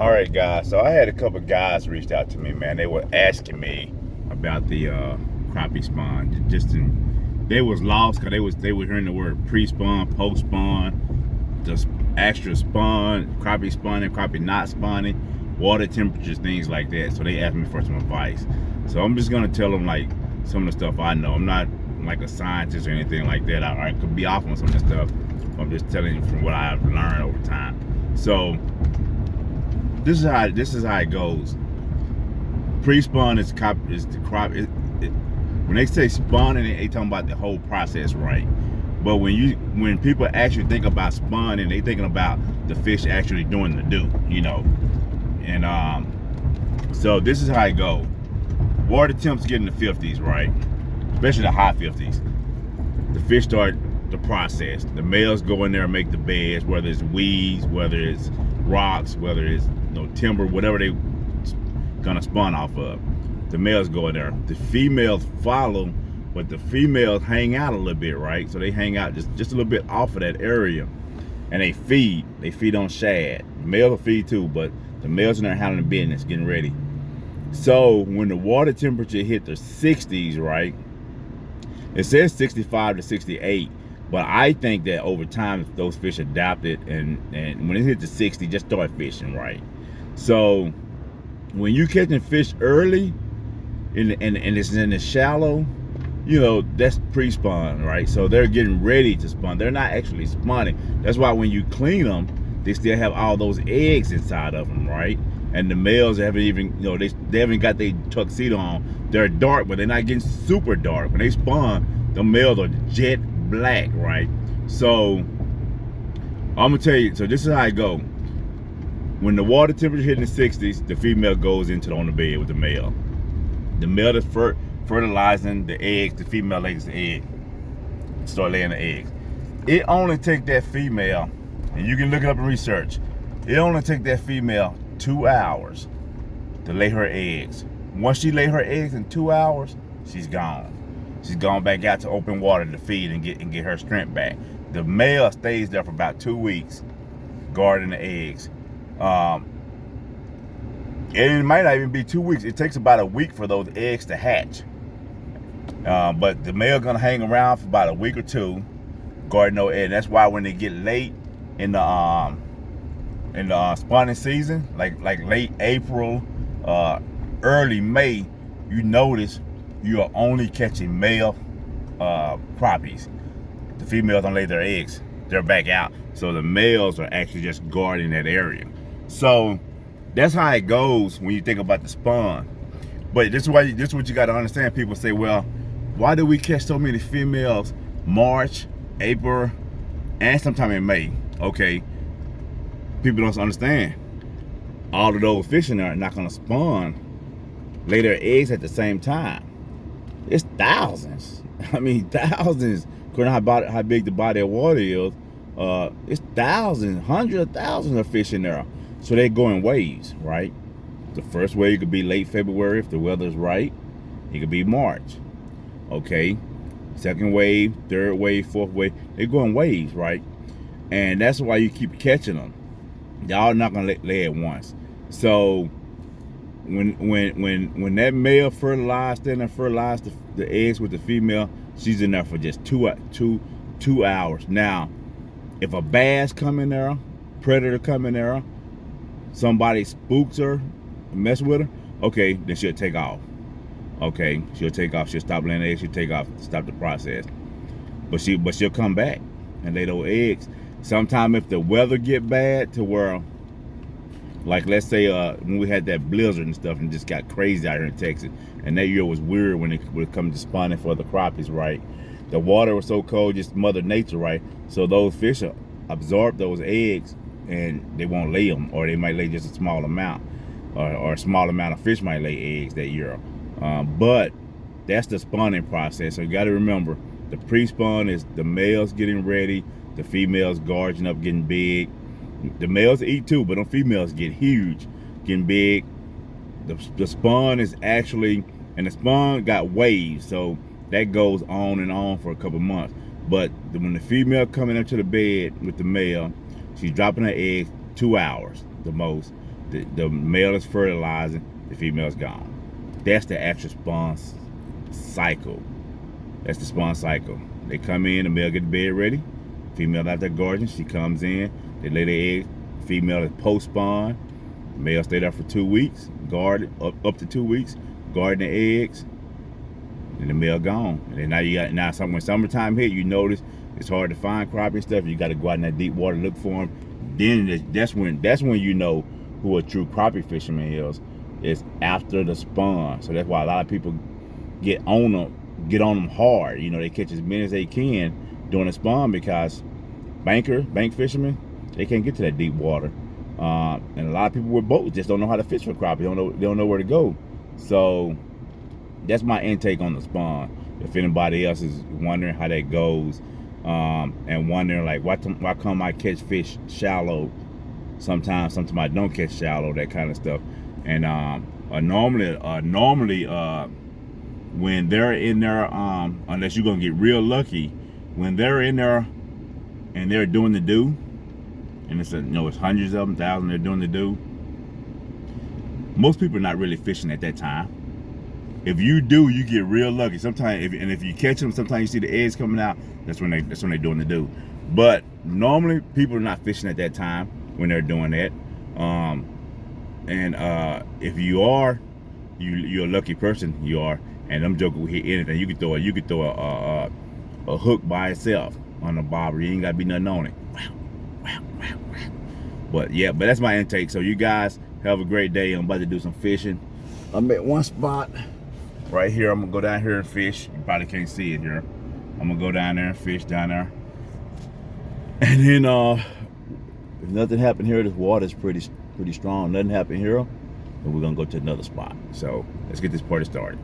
All right, guys. So I had a couple guys reached out to me, man. They were asking me about the crappie spawn. They was lost because they were hearing the word pre-spawn, post-spawn, just extra spawn, crappie spawning, crappie not spawning, water temperatures, things like that. So they asked me for some advice. So I'm just gonna tell them like some of the stuff I know. I'm not like a scientist or anything like that. I could be off on some of the stuff. I'm just telling you from what I've learned over time. So this is how it goes. Pre-spawn is the crop. When they say spawning, they talking about the whole process, right? But when people actually think about spawning, they thinking about the fish actually doing the do, you know. And so this is how it go. Water temps get in the 50s, right? Especially the high 50s. The fish start the process. The males go in there and make the beds, whether it's weeds, whether it's rocks, whether it's timber, whatever they gonna spawn off of. The males go in there. The females follow, but the females hang out a little bit, right? So they hang out just a little bit off of that area, and they feed. They feed on shad. The males will feed too, but the males in there handling business, getting ready. So when the water temperature hit the 60s, right? It says 65 to 68. But I think that over time, those fish adapted, and when it hit the 60, just start fishing, right? So when you catching fish early, and it's in the shallow, that's pre-spawn, right? So they're getting ready to spawn. They're not actually spawning. That's why when you clean them, they still have all those eggs inside of them, right? And the males haven't even, they haven't got their tuxedo on. They're dark, but they're not getting super dark. When they spawn, the males are jet black, right? So I'm gonna tell you, so this is how it go. When the water temperature hit in the 60s, the female goes on the bed with the male. The male is fertilizing the eggs. The female lays the egg, start laying the eggs. It only takes that female, and you can look it up in research, it only takes that female 2 hours to lay her eggs. Once she lay her eggs in 2 hours, she's gone. She's gone back out to open water to feed and get her strength back. The male stays there for about 2 weeks, guarding the eggs. And it might not even be 2 weeks. It takes about a week for those eggs to hatch. But the male gonna hang around for about a week or two, guarding those eggs. That's why when they get late in the spawning season, like late April, early May, you notice you are only catching male crappies. The females don't lay their eggs. They're back out. So the males are actually just guarding that area. So that's how it goes when you think about the spawn. But this is what you got to understand. People say, well, why do we catch so many females March, April, and sometime in May? Okay, people don't understand. All of those fish in there are not going to spawn, lay their eggs at the same time. It's thousands. I mean, thousands. According to how big the body of water is, it's thousands, hundreds of thousands of fish in there. So they go in waves, right? The first wave could be late February if the weather's right. It could be March. Okay. Second wave, third wave, fourth wave. They go in waves, right? And that's why you keep catching them. Y'all not gonna lay at once. So when that male fertilized the eggs with the female, she's in there for just two hours. Now, if a bass come in there, predator come in there, somebody spooks her, mess with her, okay, then she'll take off. Okay, she'll take off. She'll stop laying eggs. She'll take off, stop the process. But she'll come back and lay those eggs. Sometime if the weather get bad to where, like let's say when we had that blizzard and stuff and just got crazy out here in Texas, and that year was weird when it would come to spawning for the crappies, right? The water was so cold, just Mother Nature, right? So those fish absorb those eggs and they won't lay them, or they might lay just a small amount, or a small amount of fish might lay eggs that year. But that's the spawning process. So you got to remember, the pre-spawn is the males getting ready, the females gorging up, getting big. The males eat too, but the females get huge, getting big. The spawn is actually, and the spawn got waves, so that goes on and on for a couple months. But when the female coming into the bed with the male, she's dropping her eggs 2 hours the most. The male is fertilizing, the female's gone. That's the actual spawn cycle. That's the spawn cycle. They come in, the male get the bed ready, female out there gorging, she comes in, they lay their egg, female is post-spawn, male stay there for 2 weeks, guard up to 2 weeks, guarding the eggs, and the male gone. And then now when summertime hit, you notice it's hard to find crappie and stuff. You got to go out in that deep water, look for them. Then that's when you know who a true crappie fisherman is after the spawn. So that's why a lot of people get on them hard. You know, they catch as many as they can during the spawn, because bank fishermen, they can't get to that deep water. And a lot of people with boats just don't know how to fish for crappie. They don't know where to go. So that's my intake on the spawn. If anybody else is wondering how that goes, and wondering like why come I catch fish shallow sometimes I don't catch shallow, that kind of stuff. And normally when they're in there, unless you're gonna get real lucky, when they're in there and they're doing the do, and it's it's hundreds of them, thousands, they're doing the do, most people are not really fishing at that time. If you do, you get real lucky. Sometimes, if you catch them, sometimes you see the eggs coming out. That's when they're doing the do. But normally, people are not fishing at that time when they're doing that. If you are, you're a lucky person. You are, and them jokers will hit anything. You could throw a hook by itself on the bobber. You ain't gotta be nothing on it. Wow. But yeah, that's my intake. So you guys have a great day. I'm about to do some fishing. I'm at one spot right here. I'm gonna go down here and fish. You probably can't see it here. I'm gonna go down there and fish down there. And then if nothing happened here, this water is pretty strong. Nothing happened here, then we're gonna go to another spot. So let's get this party started.